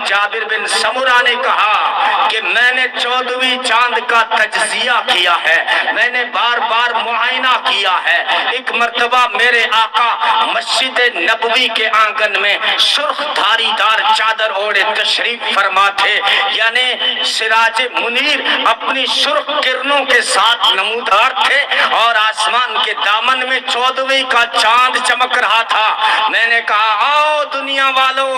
जाबिर बिन समुरा ने कहा कि मैंने 14वीं चांद का तज्जिया किया है, मैंने बार बार मुआयना किया है। एक मर्तबा मेरे आका मस्जिद नबवी के आंगन में सुर्ख धारीदार चादर ओढ़े तशरीफ फरमा थे, यानी सिराज मुनीर अपनी सुर्ख किरणों के साथ नमूदार थे और आसमान के दामन में 14वीं का चांद चमक रहा था। मैंने कहा आओ दुनिया वालों,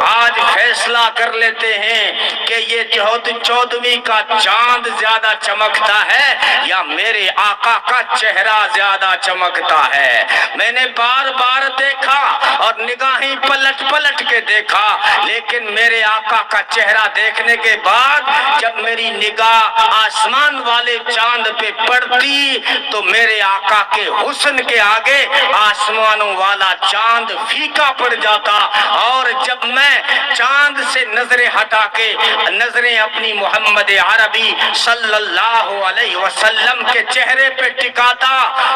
आज फैसला कर लेते हैं कि ये 14वीं का चांद ज्यादा चमकता है या मेरे आका का चेहरा ज्यादा चमकता है। मैंने बार बार देखा और निगाहें पलट पलट के देखा, लेकिन मेरे आका का चेहरा देखने के बाद जब मेरी निगाह आसमान वाले चांद पे पड़ती तो मेरे आका के हुस्न के आगे आसमानों वाला चांद फीका पड़ जाता। और जब मैं चांद से नजरें हटा के नजरें अपनी मोहम्मद अरबी सल्लल्लाहु अलैहि वसल्लम के चेहरे पे टिकाता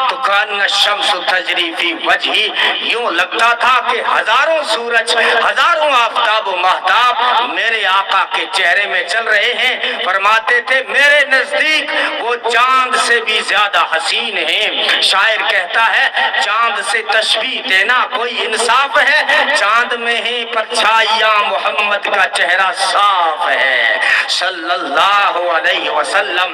तो कान शम्स तजरी फी वजही, यूं लगता था कि हजारों सूरज हजारों आफताब व महताब मेरे आका के चेहरे में चल रहे हैं। फरमाते थे मेरे नजदीक वो चांद से भी ज्यादा हसीन है। शायर कहता है चांद से तशबीह देना कोई इंसाफ है, चांद में ही परछाइयां मोहम्मद का चेहरा साफ है सल्लल्लाहु अलैहि वसल्लम।